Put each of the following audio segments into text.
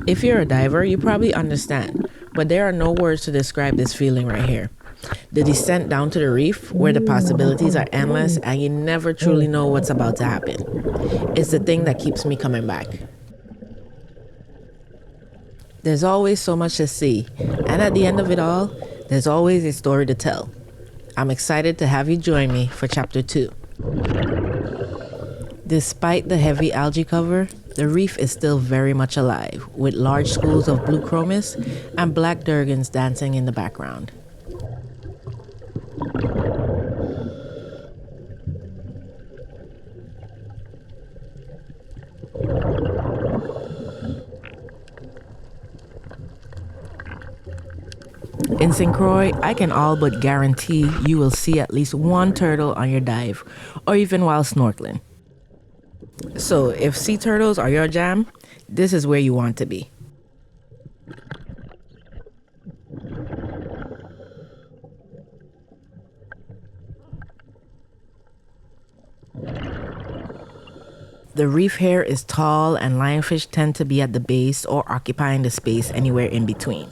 If you're a diver, you probably understand, but there are no words to describe this feeling right here. The descent down to the reef, where the possibilities are endless and you never truly know what's about to happen. It's the thing that keeps me coming back. There's always so much to see, and at the end of it all, there's always a story to tell. I'm excited to have you join me for Chapter 2. Despite the heavy algae cover, the reef is still very much alive, with large schools of blue chromis and black durgans dancing in the background. In St. Croix, I can all but guarantee you will see at least one turtle on your dive, or even while snorkeling. So if sea turtles are your jam, this is where you want to be. The reef here is tall and lionfish tend to be at the base or occupying the space anywhere in between.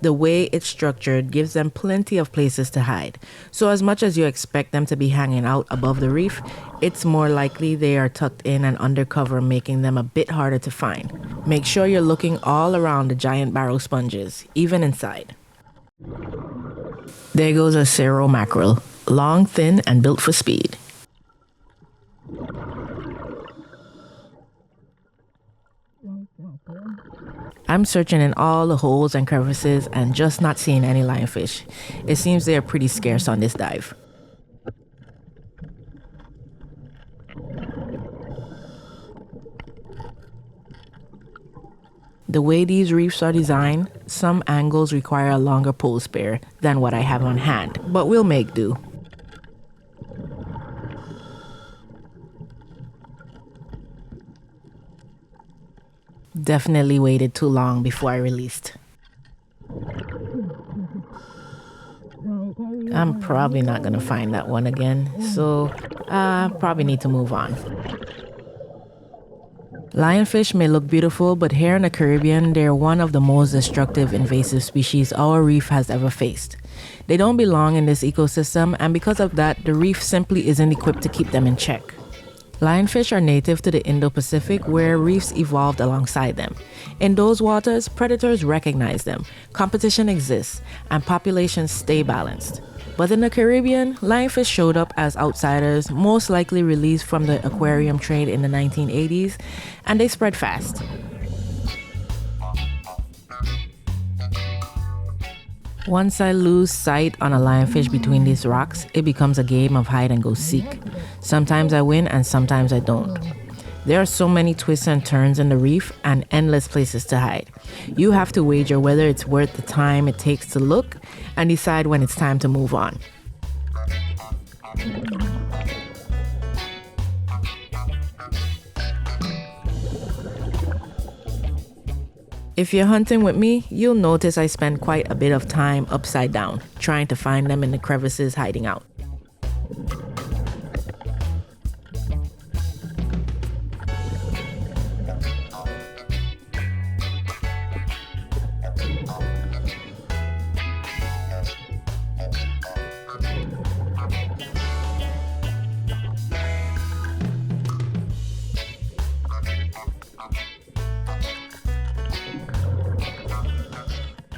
The way it's structured gives them plenty of places to hide. So as much as you expect them to be hanging out above the reef, it's more likely they are tucked in and undercover, making them a bit harder to find. Make sure you're looking all around the giant barrow sponges, even inside. There goes a Cerro mackerel, long, thin, and built for speed. I'm searching in all the holes and crevices and just not seeing any lionfish. It seems they are pretty scarce on this dive. The way these reefs are designed, some angles require a longer pole spear than what I have on hand, but we'll make do. Definitely waited too long before I released. I'm probably not gonna find that one again, so probably need to move on. Lionfish may look beautiful, but here in the Caribbean, they're one of the most destructive invasive species our reef has ever faced. They don't belong in this ecosystem, and because of that, the reef simply isn't equipped to keep them in check. Lionfish are native to the Indo-Pacific, where reefs evolved alongside them. In those waters, predators recognize them, competition exists, and populations stay balanced. But in the Caribbean, lionfish showed up as outsiders, most likely released from the aquarium trade in the 1980s, and they spread fast. Once I lose sight on a lionfish between these rocks, it becomes a game of hide and go seek. Sometimes I win and sometimes I don't. There are so many twists and turns in the reef and endless places to hide. You have to wager whether it's worth the time it takes to look and decide when it's time to move on. If you're hunting with me, you'll notice I spend quite a bit of time upside down, trying to find them in the crevices hiding out.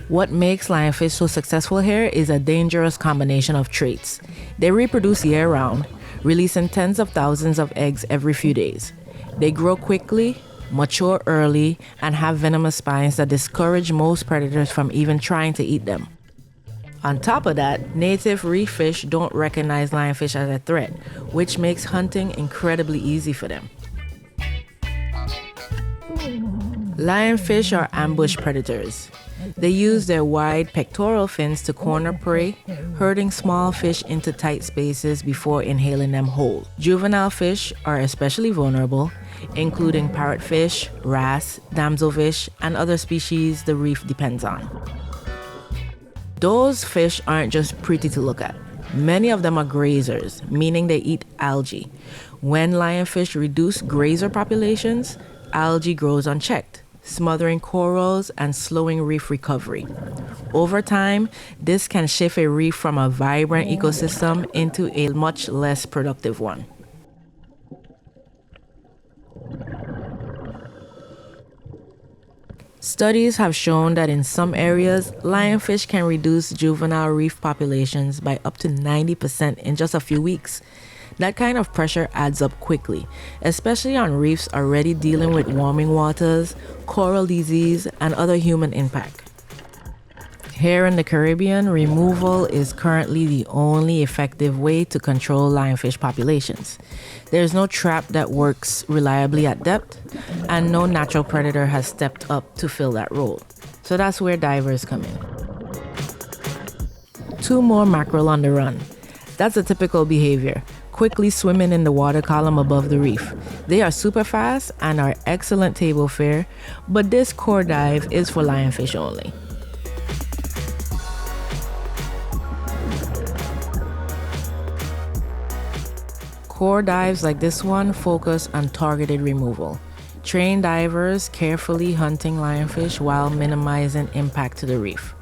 What makes lionfish so successful here is a dangerous combination of traits. They reproduce year-round, releasing tens of thousands of eggs every few days. They grow quickly, mature early, and have venomous spines that discourage most predators from even trying to eat them. On top of that, native reef fish don't recognize lionfish as a threat, which makes hunting incredibly easy for them. Lionfish are ambush predators. They use their wide pectoral fins to corner prey, herding small fish into tight spaces before inhaling them whole. Juvenile fish are especially vulnerable, including parrotfish, wrasse, damselfish, and other species the reef depends on. Those fish aren't just pretty to look at. Many of them are grazers, meaning they eat algae. When lionfish reduce grazer populations, algae grows unchecked, smothering corals and slowing reef recovery. Over time, this can shift a reef from a vibrant ecosystem into a much less productive one. Studies have shown that in some areas, lionfish can reduce juvenile reef populations by up to 90% in just a few weeks. That kind of pressure adds up quickly, especially on reefs already dealing with warming waters, coral disease, and other human impact. Here in the Caribbean, removal is currently the only effective way to control lionfish populations. There's no trap that works reliably at depth, and no natural predator has stepped up to fill that role. So that's where divers come in. 2 more mackerel on the run. That's a typical behavior, quickly swimming in the water column above the reef. They are super fast and are excellent table fare, but this core dive is for lionfish only. Core dives like this one focus on targeted removal. Trained divers carefully hunting lionfish while minimizing impact to the reef.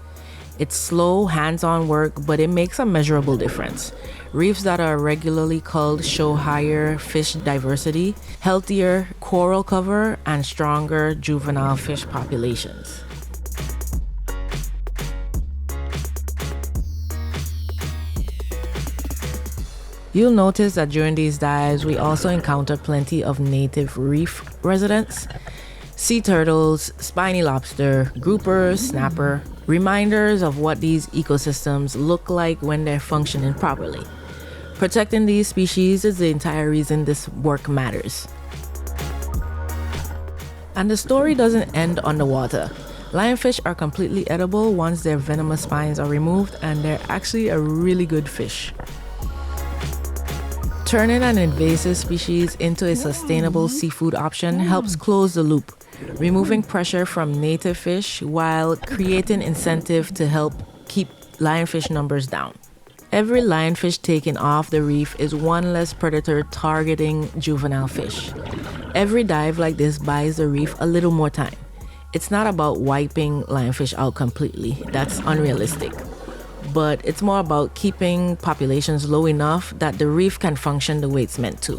It's slow, hands-on work, but it makes a measurable difference. Reefs that are regularly culled show higher fish diversity, healthier coral cover, and stronger juvenile fish populations. You'll notice that during these dives, we also encounter plenty of native reef residents. Sea turtles, spiny lobster, groupers, snapper, reminders of what these ecosystems look like when they're functioning properly. Protecting these species is the entire reason this work matters. And the story doesn't end on the water. Lionfish are completely edible once their venomous spines are removed, and they're actually a really good fish. Turning an invasive species into a sustainable seafood option helps close the loop, removing pressure from native fish while creating incentive to help keep lionfish numbers down. Every lionfish taken off the reef is one less predator targeting juvenile fish. Every dive like this buys the reef a little more time. It's not about wiping lionfish out completely, that's unrealistic. But it's more about keeping populations low enough that the reef can function the way it's meant to.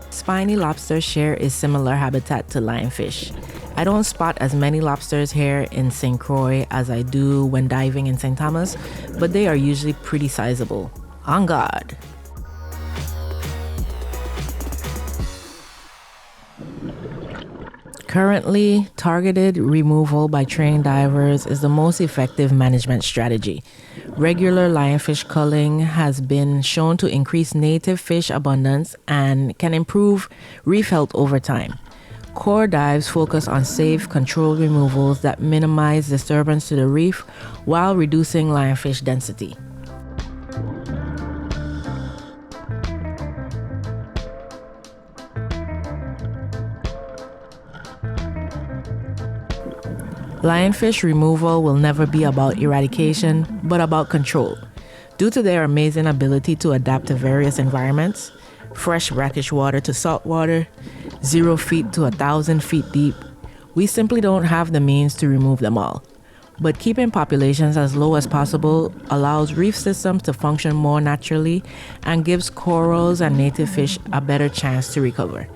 Spiny lobsters share a similar habitat to lionfish. I don't spot as many lobsters here in St. Croix as I do when diving in St. Thomas, but they are usually pretty sizable. On guard! Currently, targeted removal by trained divers is the most effective management strategy. Regular lionfish culling has been shown to increase native fish abundance and can improve reef health over time. Core dives focus on safe, controlled removals that minimize disturbance to the reef while reducing lionfish density. Lionfish removal will never be about eradication, but about control. Due to their amazing ability to adapt to various environments, fresh brackish water to salt water, 0 feet to 1,000 feet deep, we simply don't have the means to remove them all. But keeping populations as low as possible allows reef systems to function more naturally and gives corals and native fish a better chance to recover.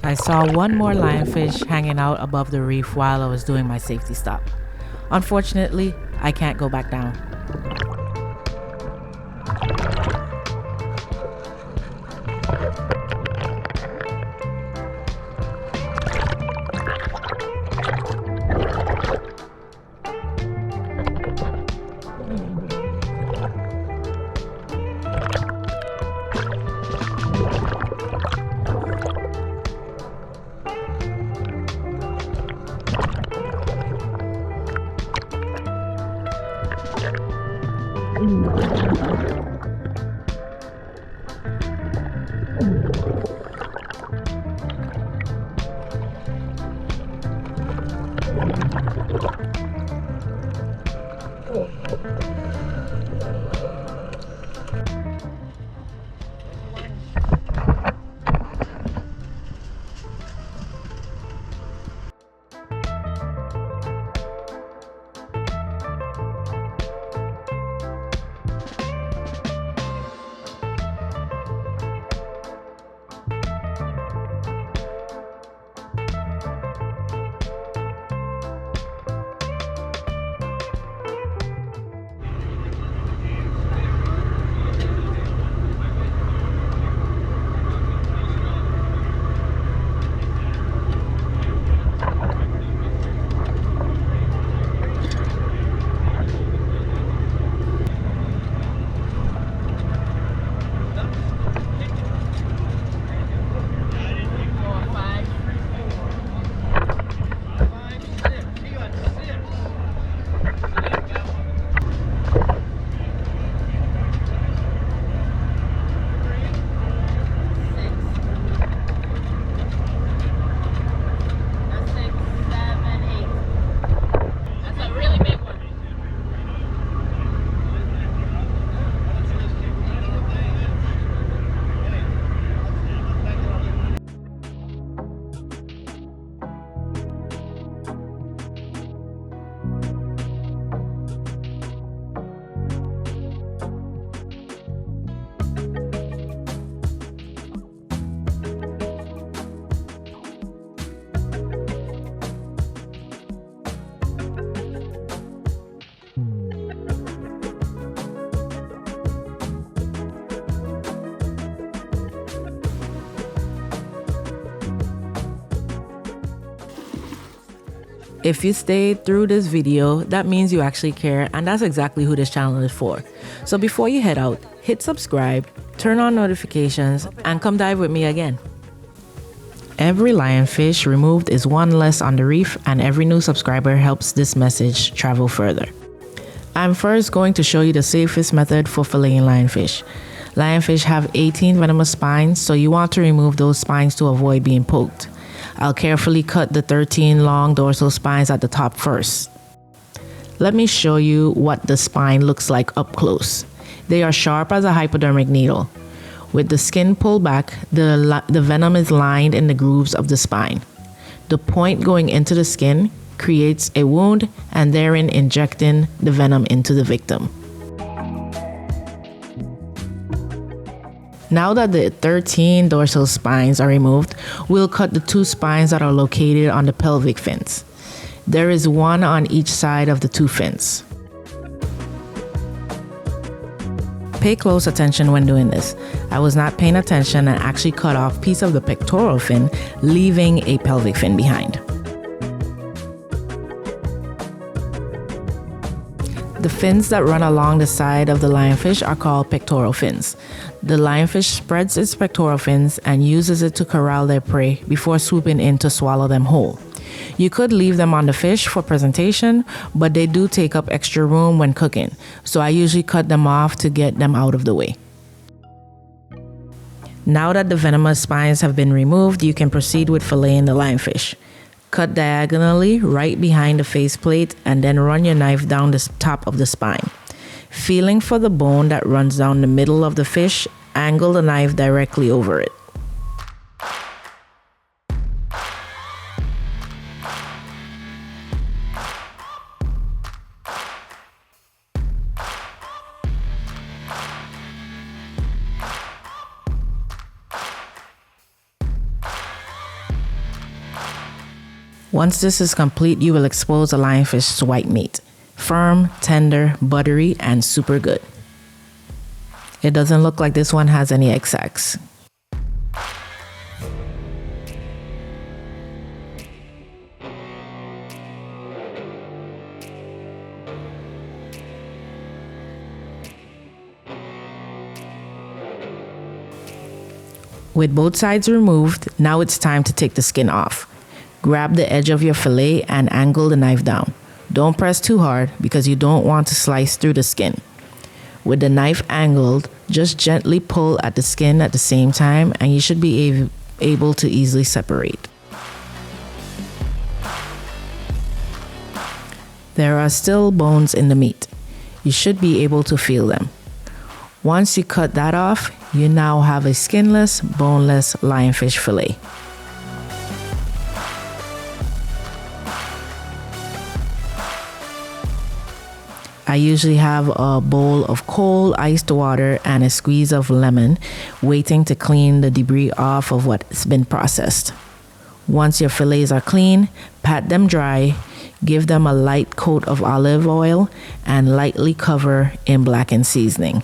I saw one more lionfish hanging out above the reef while I was doing my safety stop. Unfortunately, I can't go back down. If you stayed through this video, that means you actually care, and that's exactly who this channel is for. So before you head out, hit subscribe, turn on notifications, and come dive with me again. Every lionfish removed is one less on the reef, and every new subscriber helps this message travel further. I'm first going to show you the safest method for filleting lionfish. Lionfish have 18 venomous spines, so you want to remove those spines to avoid being poked. I'll carefully cut the 13 long dorsal spines at the top first. Let me show you what the spine looks like up close. They are sharp as a hypodermic needle. With the skin pulled back, the venom is lined in the grooves of the spine. The point going into the skin creates a wound, and therein injecting the venom into the victim. Now that the 13 dorsal spines are removed, we'll cut the 2 spines that are located on the pelvic fins. There is one on each side of the 2 fins. Pay close attention when doing this. I was not paying attention and actually cut off a piece of the pectoral fin, leaving a pelvic fin behind. The fins that run along the side of the lionfish are called pectoral fins. The lionfish spreads its pectoral fins and uses it to corral their prey before swooping in to swallow them whole. You could leave them on the fish for presentation, but they do take up extra room when cooking, so I usually cut them off to get them out of the way. Now that the venomous spines have been removed, you can proceed with filleting the lionfish. Cut diagonally right behind the faceplate and then run your knife down the top of the spine. Feeling for the bone that runs down the middle of the fish, angle the knife directly over it. Once this is complete, you will expose the lionfish's white meat. Firm, tender, buttery, and super good. It doesn't look like this one has any egg sacs. With both sides removed, now it's time to take the skin off. Grab the edge of your fillet and angle the knife down. Don't press too hard because you don't want to slice through the skin. With the knife angled, just gently pull at the skin at the same time and you should be able to easily separate. There are still bones in the meat. You should be able to feel them. Once you cut that off, you now have a skinless, boneless lionfish fillet. I usually have a bowl of cold iced water and a squeeze of lemon, waiting to clean the debris off of what's been processed. Once your fillets are clean, pat them dry, give them a light coat of olive oil, and lightly cover in blackened seasoning.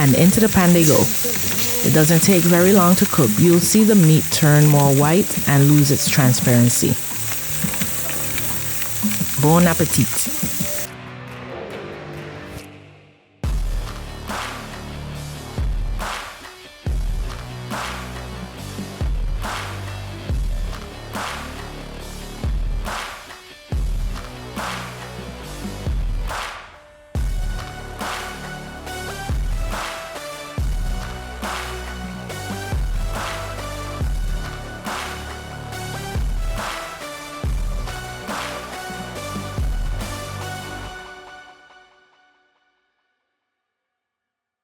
And into the pan they go. It doesn't take very long to cook. You'll see the meat turn more white and lose its transparency. Bon appetit.